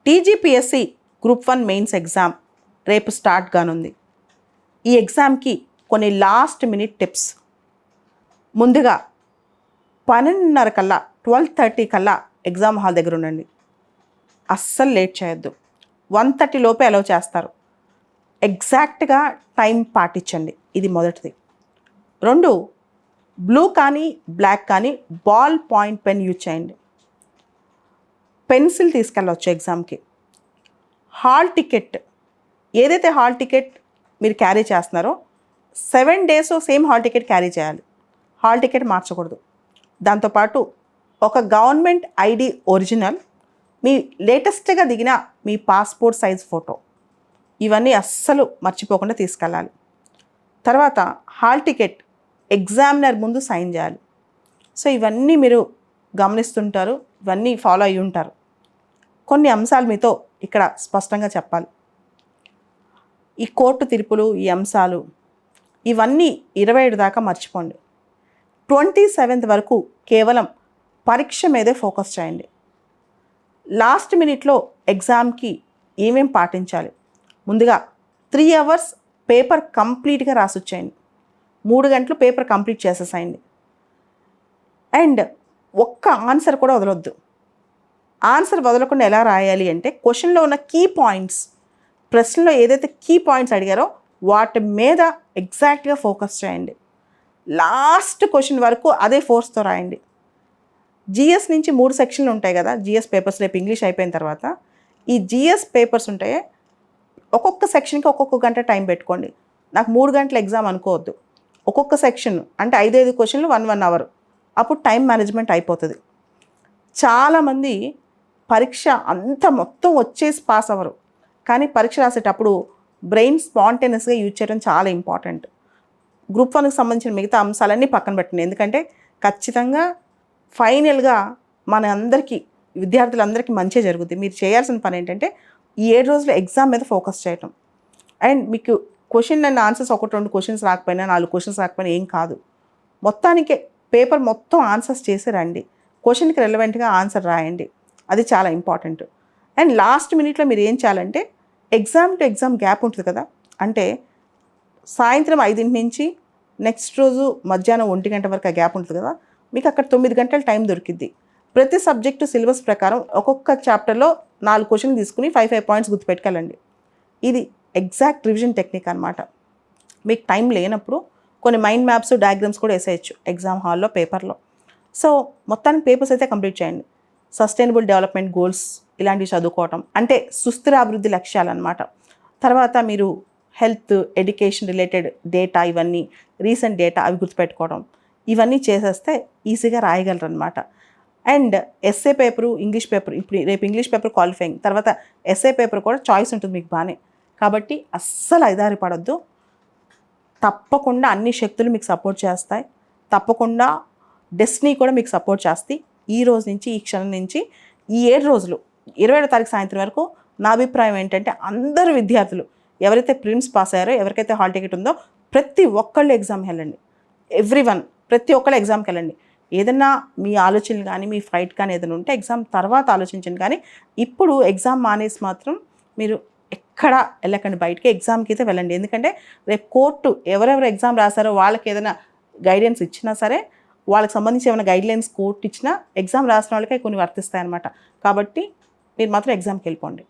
TGPSC group 1 mains exam రేపు start కానుంది. ఈ ఎగ్జామ్కి కొన్ని లాస్ట్ మినిట్ టిప్స్. ముందుగా 12:30 కల్లా 12:30 కల్లా ఎగ్జామ్ హాల్ దగ్గర ఉండండి. అస్సలు లేట్ చేయొద్దు. 1:30 లోపే అలౌ చేస్తారు. ఎగ్జాక్ట్గా టైం పాటించండి. ఇది మొదటిది. 2, బ్లూ కానీ బ్లాక్ కానీ బాల్ పాయింట్ పెన్ యూజ్ చేయండి. పెన్సిల్ తీసుకెళ్ళవచ్చు ఎగ్జామ్కి. హాల్ టికెట్, ఏదైతే హాల్ టికెట్ మీరు క్యారీ చేస్తున్నారో 7 days same hall ticket carry చేయాలి. హాల్ టికెట్ మార్చకూడదు. దాంతోపాటు ఒక గవర్నమెంట్ ఐడి ఒరిజినల్, మీ లేటెస్ట్గా దిగిన మీ పాస్పోర్ట్ సైజ్ ఫోటో, ఇవన్నీ అస్సలు మర్చిపోకుండా తీసుకెళ్ళాలి. తర్వాత హాల్ టికెట్ ఎగ్జామినర్ ముందు సైన్ చేయాలి. సో ఇవన్నీ మీరు గమనిస్తుంటారు, ఇవన్నీ ఫాలో అయ్యి ఉంటారు. కొన్ని అంశాలు మీతో ఇక్కడ స్పష్టంగా చెప్పాలి. ఈ కోర్టు తీర్పులు, ఈ అంశాలు ఇవన్నీ 27 దాకా మర్చిపోండి. 27th వరకు కేవలం పరీక్ష మీదే ఫోకస్ చేయండి. లాస్ట్ మినిట్లో ఎగ్జామ్కి ఏమేం పాటించాలి? ముందుగా 3 hours పేపర్ కంప్లీట్గా రాసొచ్చేయండి. 3 గంటలు పేపర్ కంప్లీట్ చేసేసేయండి. అండ్ ఒక్క ఆన్సర్ కూడా వదలొద్దు. ఆన్సర్ వదలకుండా ఎలా రాయాలి అంటే, క్వశ్చన్లో ఉన్న కీ పాయింట్స్, ప్రశ్నలో ఏదైతే కీ పాయింట్స్ అడిగారో వాటి మీద ఎగ్జాక్ట్గా ఫోకస్ చేయండి. లాస్ట్ క్వశ్చన్ వరకు అదే ఫోర్స్తో రాయండి. జిఎస్ నుంచి 3 సెక్షన్లు ఉంటాయి కదా, జిఎస్ పేపర్స్. రేపు ఇంగ్లీష్ అయిపోయిన తర్వాత ఈ జిఎస్ పేపర్స్ ఉంటాయి. ఒక్కొక్క సెక్షన్కి ఒక్కొక్క గంట టైం పెట్టుకోండి. నాకు 3 గంటల ఎగ్జామ్ అనుకోవద్దు. ఒక్కొక్క సెక్షన్ అంటే 5 క్వశ్చన్లు 1 hour. అప్పుడు టైం మేనేజ్మెంట్ అయిపోతుంది. చాలామంది పరీక్ష అంతా మొత్తం వచ్చేసి పాస్ అవ్వరు. కానీ పరీక్ష రాసేటప్పుడు బ్రెయిన్ స్పాంటేనియస్గా యూజ్ చేయడం చాలా ఇంపార్టెంట్. గ్రూప్ 1కి సంబంధించిన మిగతా అంశాలన్నీ పక్కన పెట్టండి. ఎందుకంటే ఖచ్చితంగా ఫైనల్గా మన అందరికీ, విద్యార్థులందరికీ మంచి జరుగుతుంది. మీరు చేయాల్సిన పని ఏంటంటే ఈ 7 రోజులు ఎగ్జామ్ మీద ఫోకస్ చేయటం. అండ్ మీకు క్వశ్చన్ అండ్ ఆన్సర్స్ 1-2 క్వశ్చన్స్ రాకపోయినా, 4 క్వశ్చన్స్ రాకపోయినా ఏం కాదు. మొత్తానికి పేపర్ మొత్తం ఆన్సర్స్ చేసి రండి. క్వశ్చన్కి రెలవెంట్గా ఆన్సర్ రాయండి. అది చాలా ఇంపార్టెంట్. అండ్ లాస్ట్ మినిట్లో మీరు ఏం చేయాలంటే, ఎగ్జామ్ టు ఎగ్జామ్ గ్యాప్ ఉంటుంది కదా, అంటే సాయంత్రం 5 నుంచి నెక్స్ట్ రోజు మధ్యాహ్నం 1 గంట వరకు ఆ గ్యాప్ ఉంటుంది కదా, మీకు అక్కడ 9 గంటల టైం దొరికిద్ది. ప్రతి సబ్జెక్టు సిలబస్ ప్రకారం ఒక్కొక్క చాప్టర్లో 4 క్వశ్చన్లు తీసుకుని 5 పాయింట్స్ గుర్తుపెట్టుకెళ్ళండి. ఇది ఎగ్జాక్ట్ రివిజన్ టెక్నిక్ అనమాట. మీకు టైం లేనప్పుడు కొన్ని మైండ్ మ్యాప్స్, డయాగ్రామ్స్ కూడా వేసేయచ్చు ఎగ్జామ్ హాల్లో, పేపర్లో. సో మొత్తానికి పేపర్స్ అయితే కంప్లీట్ చేయండి. సస్టైనబుల్ డెవలప్మెంట్ గోల్స్ ఇలాంటివి చదువుకోవటం, అంటే సుస్థిర అభివృద్ధి లక్ష్యాలు అనమాట. తర్వాత మీరు హెల్త్, ఎడ్యుకేషన్ రిలేటెడ్ డేటా, ఇవన్నీ రీసెంట్ డేటా అవి గుర్తుపెట్టుకోవడం, ఇవన్నీ చేసేస్తే ఈజీగా రాయగలరు అనమాట. And SA paper, English paper, ఇప్పుడు రేపు ఇంగ్లీష్ పేపర్ క్వాలిఫైయింగ్, తర్వాత ఎస్ఏ పేపర్ కూడా చాయిస్ ఉంటుంది మీకు బాగానే. కాబట్టి అస్సలు ఐదారిపడొద్దు. తప్పకుండా అన్ని శక్తులు మీకు సపోర్ట్ చేస్తాయి. తప్పకుండా డెస్టినీ కూడా మీకు సపోర్ట్ చేస్తాయి. ఈ రోజు నుంచి, ఈ క్షణం నుంచి, ఈ 7 రోజులు 27వ తారీఖు సాయంత్రం వరకు నా అభిప్రాయం ఏంటంటే, అందరు విద్యార్థులు ఎవరైతే ప్రిలిమ్స్ పాస్ అయ్యారో, ఎవరికైతే హాల్ టికెట్ ఉందో, ప్రతి ఒక్కళ్ళు ఎగ్జామ్కి వెళ్ళండి. ఎవ్రీవన్, ప్రతి ఒక్కళ్ళు ఎగ్జామ్కి వెళ్ళండి. ఏదన్నా మీ ఆలోచనలు కానీ, మీ ఫైట్ కానీ ఏదైనా ఉంటే ఎగ్జామ్ తర్వాత ఆలోచించండి. కానీ ఇప్పుడు ఎగ్జామ్ మానేసి మాత్రం మీరు ఎక్కడ వెళ్ళకండి, బయటికి ఎగ్జామ్కి అయితే వెళ్ళండి. ఎందుకంటే రేపు కోర్టు ఎవరెవరు ఎగ్జామ్ రాశారో వాళ్ళకి ఏదైనా గైడెన్స్ ఇచ్చినా సరే, వాళ్ళకి సంబంధించి ఏమైనా గైడ్లైన్స్ కోర్టు ఇచ్చినా ఎగ్జామ్ రాసిన వాళ్ళకే కొన్ని వర్తిస్తాయన్నమాట. కాబట్టి మీరు మాత్రం ఎగ్జామ్కి వెళ్ళిపోండి.